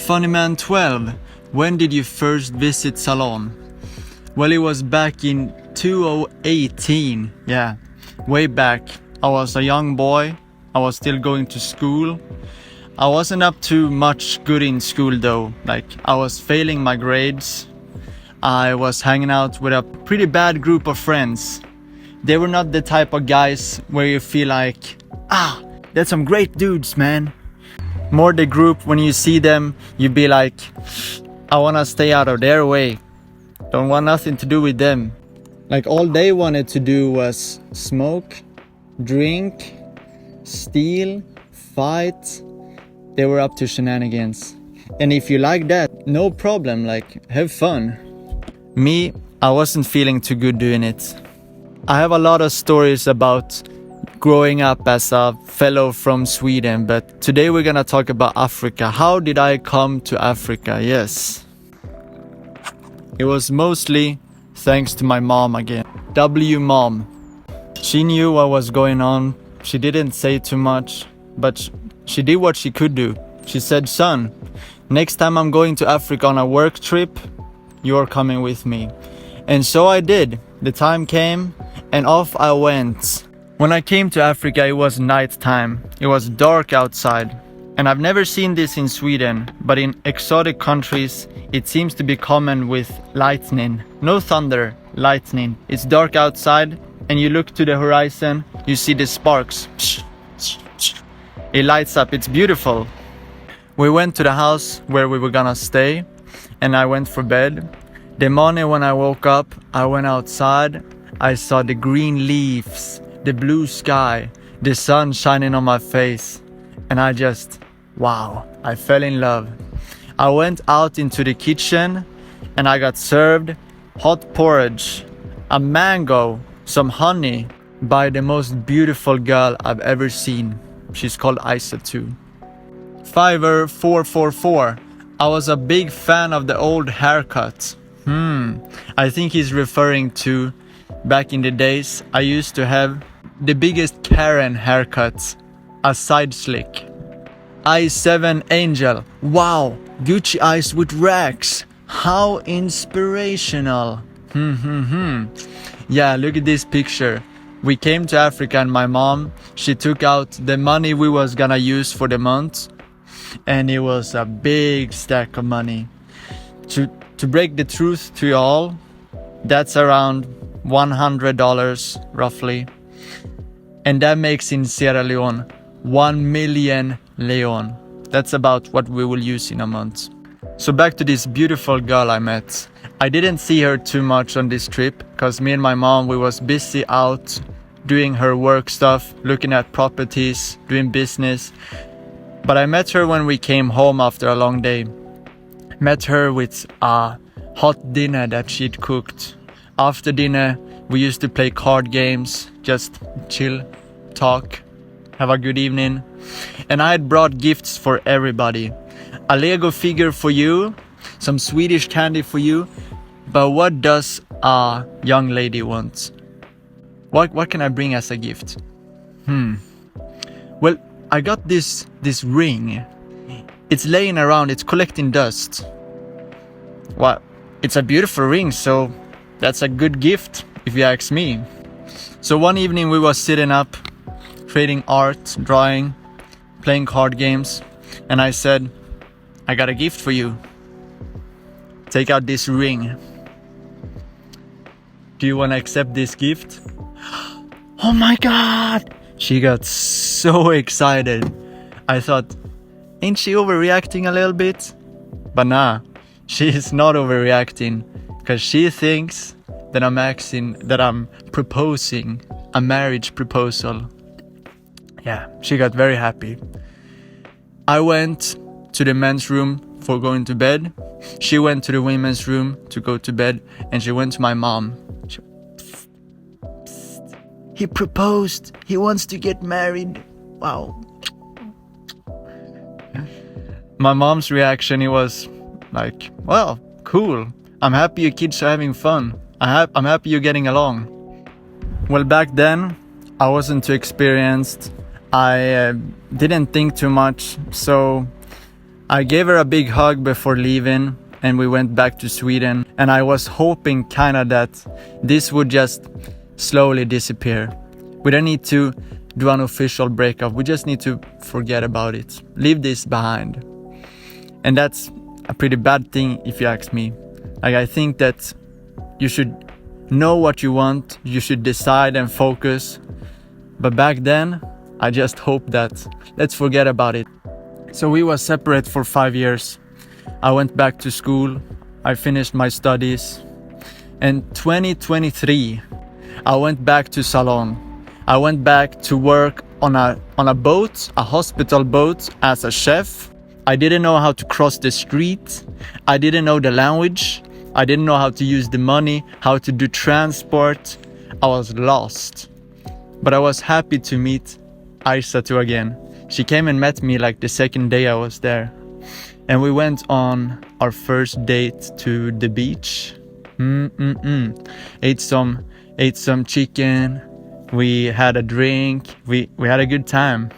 Funnyman 12, when did you first visit Salon? Well, it was back in 2018, yeah, way back. I was a young boy, I was still going to school. I wasn't up to much good in school though, like I was failing my grades. I was hanging out with a pretty bad group of friends. They were not the type of guys where you feel like, that's some great dudes, man. More the group, when you see them, you be like, I wanna stay out of their way. Don't want nothing to do with them. Like all they wanted to do was smoke, drink, steal, fight. They were up to shenanigans. And if you like that, no problem, like have fun. Me, I wasn't feeling too good doing it. I have a lot of stories about growing up as a fellow from Sweden, but today we're gonna talk about Africa. How did I come to Africa? Yes. It was mostly thanks to my mom again. Mom. She knew what was going on. She didn't say too much, but she did what she could do. She said, son, next time I'm going to Africa on a work trip, you're coming with me. And so I did. The time came and off I went. When I came to Africa, it was night time. It was dark outside. And I've never seen this in Sweden, but in exotic countries, it seems to be common with lightning. No thunder, lightning. It's dark outside and you look to the horizon, you see the sparks. It lights up, it's beautiful. We went to the house where we were gonna stay and I went for bed. The morning when I woke up, I went outside. I saw the green leaves, the blue sky, the sun shining on my face. And I just, wow, I fell in love. I went out into the kitchen and I got served hot porridge, a mango, some honey by the most beautiful girl I've ever seen. She's called Isa too. Fiverr 444. I was a big fan of the old haircut. I think he's referring to back in the days I used to have the biggest Karen haircuts, a side slick. I7 Angel. Wow, Gucci eyes with racks. How inspirational. Yeah, look at this picture. We came to Africa and my mom, she took out the money we was gonna use for the month. And it was a big stack of money. To break the truth to you all, that's around $100 roughly. And that makes in Sierra Leone 1 million Leone. That's about what we will use in a month. So back to this beautiful girl I met. I didn't see her too much on this trip because me and my mom, we was busy out doing her work stuff, looking at properties, doing business. But I met her when we came home after a long day. Met her with a hot dinner that she'd cooked. After dinner, we used to play card games, just chill, talk, have a good evening. And I had brought gifts for everybody. A Lego figure for you, some Swedish candy for you. But what does a young lady want? What can I bring as a gift? Well, I got this ring. It's laying around, it's collecting dust. Well, it's a beautiful ring, so that's a good gift if you ask me. So one evening we was sitting up, creating art, drawing, playing card games, and I said, I got a gift for you. Take out this ring. Do you want to accept this gift? Oh my God! She got so excited. I thought, ain't she overreacting a little bit? But nah, she is not overreacting because she thinks that I'm proposing a marriage proposal. Yeah, she got very happy. I went to the men's room for going to bed. She went to the women's room to go to bed, and she went to my mom. Psst. He proposed. He wants to get married. Wow. My mom's reaction, it was like, well, cool. I'm happy your kids are having fun. I'm happy you're getting along. Well, back then, I wasn't too experienced. I didn't think too much, so I gave her a big hug before leaving, and we went back to Sweden, and I was hoping kinda that this would just slowly disappear. We don't need to do an official breakup, we just need to forget about it, leave this behind. And that's a pretty bad thing if you ask me. Like, I think that you should know what you want, you should decide and focus. But back then, I just hoped that let's forget about it. So we were separate for 5 years. I went back to school, I finished my studies. In 2023, I went back to Salon. I went back to work on a boat, a hospital boat, as a chef. I didn't know how to cross the street. I didn't know the language. I didn't know how to use the money, how to do transport. I was lost. But I was happy to meet Aisatu again. She came and met me like the second day I was there. And we went on our first date to the beach. Ate some chicken. We had a drink. We had a good time.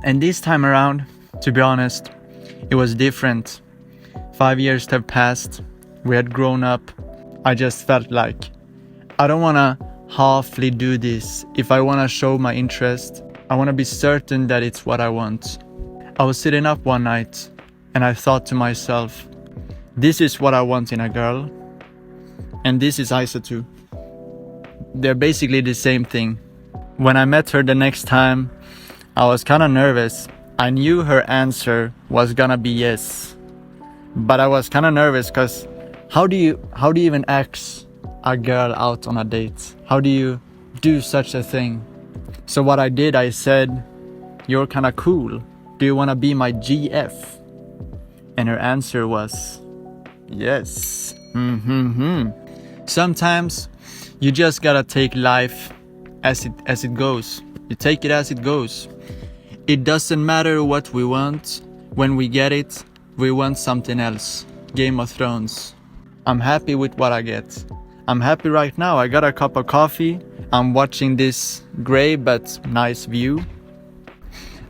And this time around, to be honest, it was different. 5 years have passed. We had grown up. I just felt like I don't want to halfly do this. If I want to show my interest, I want to be certain that it's what I want. I was sitting up one night and I thought to myself, this is what I want in a girl. And this is Aisatu. They're basically the same thing. When I met her the next time, I was kind of nervous. I knew her answer was gonna be yes. But I was kind of nervous because how do you even ask a girl out on a date? How do you do such a thing? So what I did, I said, you're kind of cool. Do you want to be my GF? And her answer was, yes. Sometimes you just gotta take life as it goes. You take it as it goes. It doesn't matter what we want. When we get it, we want something else. Game of Thrones. I'm happy with what I get. I'm happy right now. I got a cup of coffee. I'm watching this gray but nice view.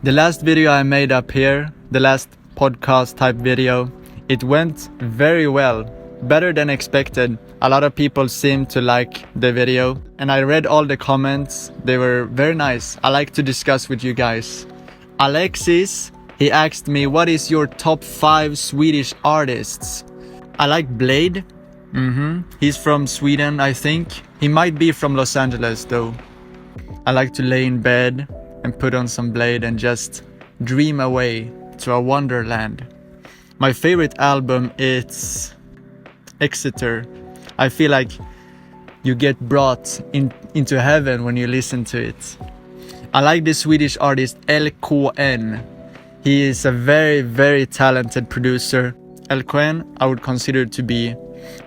The last video I made up here, the last podcast type video, it went very well. Better than expected. A lot of people seemed to like the video. And I read all the comments. They were very nice. I like to discuss with you guys. Alexis, he asked me, what is your top 5 Swedish artists? I like Blade. He's from Sweden, I think. He might be from Los Angeles though. I like to lay in bed and put on some Blade and just dream away to a wonderland. My favorite album is Exeter. I feel like you get brought into heaven when you listen to it. I like the Swedish artist LKN. He is a very, very talented producer. LKN, I would consider to be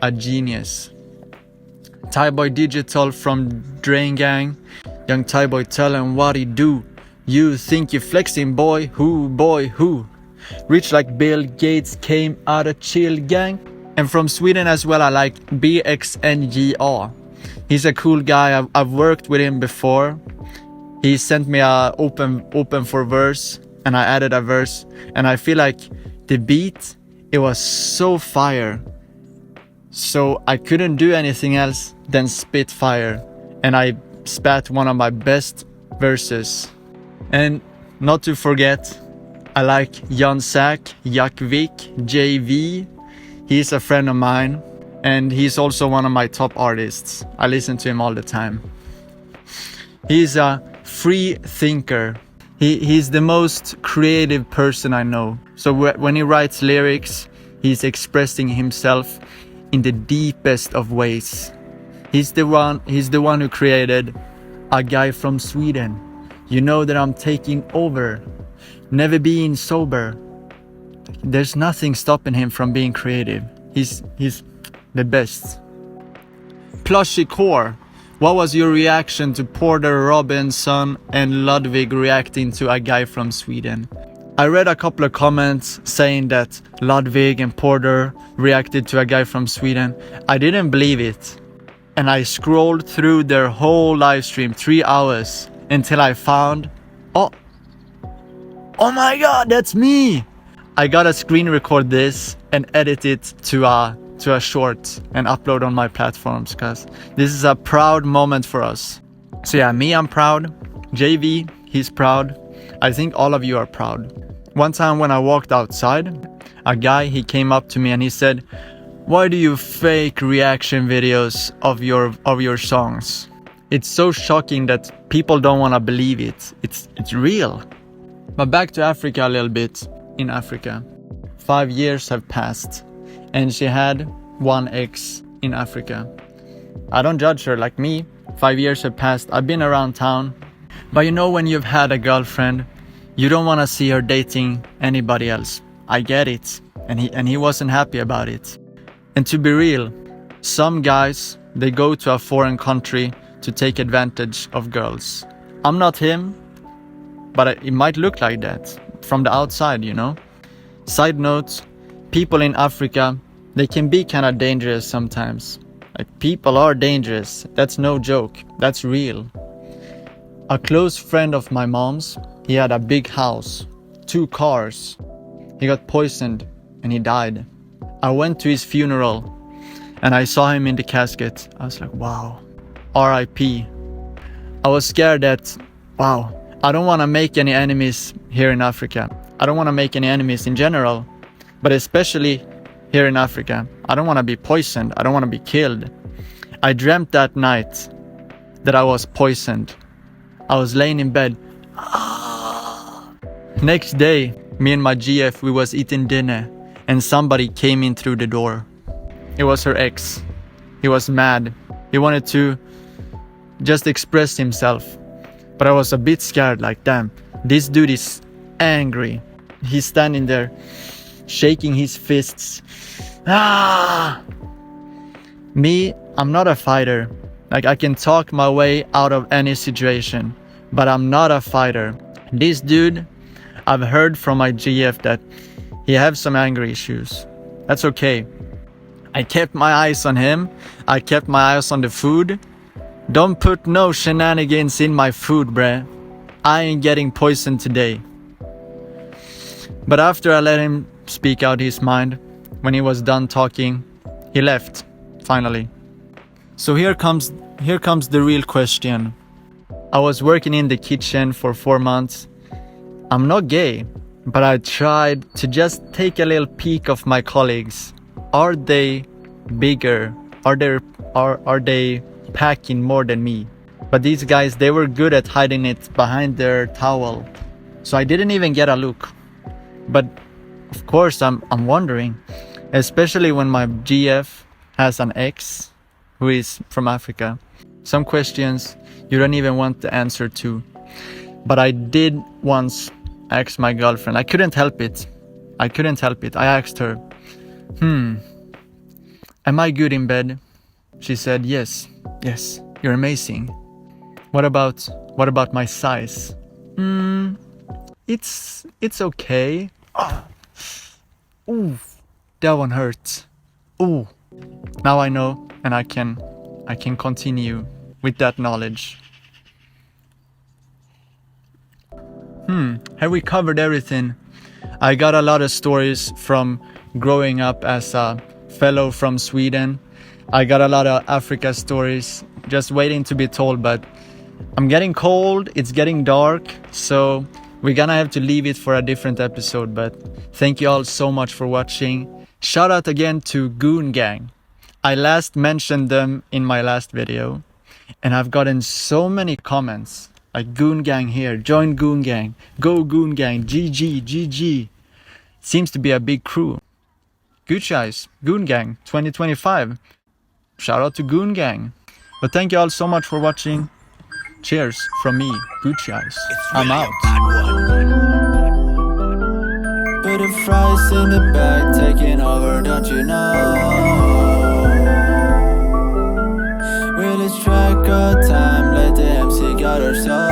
a genius. Thaiboy Digital from Drain Gang. Young Thaiboy, tell him what he do. You think you flexing, boy? Who? Rich like Bill Gates, came out of Chill Gang. And from Sweden as well, I like BXNGR. He's a cool guy. I've worked with him before. He sent me a open for verse, and I added a verse. And I feel like the beat, it was so fire. So I couldn't do anything else than spit fire. And I spat one of my best verses. And not to forget, I like Jan Sack, Jakvik, JV. He's a friend of mine. And he's also one of my top artists. I listen to him all the time. He's a free thinker. He's the most creative person I know. So when he writes lyrics, he's expressing himself in the deepest of ways. He's the one who created A Guy from Sweden. You know that I'm taking over. Never being sober. There's nothing stopping him from being creative. He's the best. Plushy Core. What was your reaction to Porter Robinson and Ludwig reacting to A Guy from Sweden? I read a couple of comments saying that Ludwig and Porter reacted to A Guy from Sweden. I didn't believe it. And I scrolled through their whole live stream, 3 hours, until I found, oh my god, that's me! I gotta screen record this and edit it to a short and upload on my platforms, because this is a proud moment for us. So yeah, me, I'm proud. JV, he's proud. I think all of you are proud. One time when I walked outside, a guy, he came up to me and he said, "Why do you fake reaction videos of your songs? It's so shocking that people don't want to believe it. It's real." But back to Africa a little bit. In Africa, 5 years have passed, and she had one ex in Africa. I don't judge her. Like me, 5 years have passed. I've been around town. But you know, when you've had a girlfriend, you don't want to see her dating anybody else. I get it. And he wasn't happy about it. And to be real, some guys, they go to a foreign country to take advantage of girls. I'm not him, but it might look like that from the outside, you know. Side note, people in Africa, they can be kind of dangerous sometimes. Like, people are dangerous. That's no joke. That's real. A close friend of my mom's, he had a big house, 2 cars. He got poisoned and he died. I went to his funeral and I saw him in the casket. I was like, wow, R.I.P. I was scared that, wow, I don't want to make any enemies here in Africa. I don't want to make any enemies in general, but especially here in Africa. I don't want to be poisoned. I don't want to be killed. I dreamt that night that I was poisoned. I was laying in bed. Next day, me and my GF, we was eating dinner and somebody came in through the door. It was her ex. He was mad. He wanted to just express himself. But I was a bit scared, like, damn, this dude is angry. He's standing there, shaking his fists. Me, I'm not a fighter. Like, I can talk my way out of any situation, but I'm not a fighter. This dude, I've heard from my GF that he has some anger issues. That's okay. I kept my eyes on him. I kept my eyes on the food. Don't put no shenanigans in my food, bruh. I ain't getting poisoned today. But after I let him speak out his mind, when he was done talking, he left, finally. So here comes the real question. I was working in the kitchen for 4 months. I'm not gay, but I tried to just take a little peek of my colleagues. Are they bigger? Are they packing more than me? But these guys, they were good at hiding it behind their towel. So I didn't even get a look. But of course, I'm wondering, especially when my GF has an ex who is from Africa. Some questions you don't even want the answer to. But I did once ask my girlfriend. I couldn't help it. I asked her, am I good in bed? She said, yes, you're amazing. What about my size? It's okay. Ooh, that one hurt. Ooh. Now I know, and I can continue with that knowledge. Have we covered everything? I got a lot of stories from growing up as a fellow from Sweden. I got a lot of Africa stories just waiting to be told, but I'm getting cold, it's getting dark, so we're gonna have to leave it for a different episode. But thank you all so much for watching. Shout out again to Goon Gang. I last mentioned them in my last video, and I've gotten so many comments like, Goon Gang here, join Goon Gang, go Goon Gang, GG. Seems to be a big crew. Gucci Eyes, Goon Gang 2025. Shout out to Goon Gang. But thank you all so much for watching. Cheers from me, Gucci Eyes. I'm out. Put the fries in the bag, taking over, don't you know? We lose track of time, let the MC got our soul.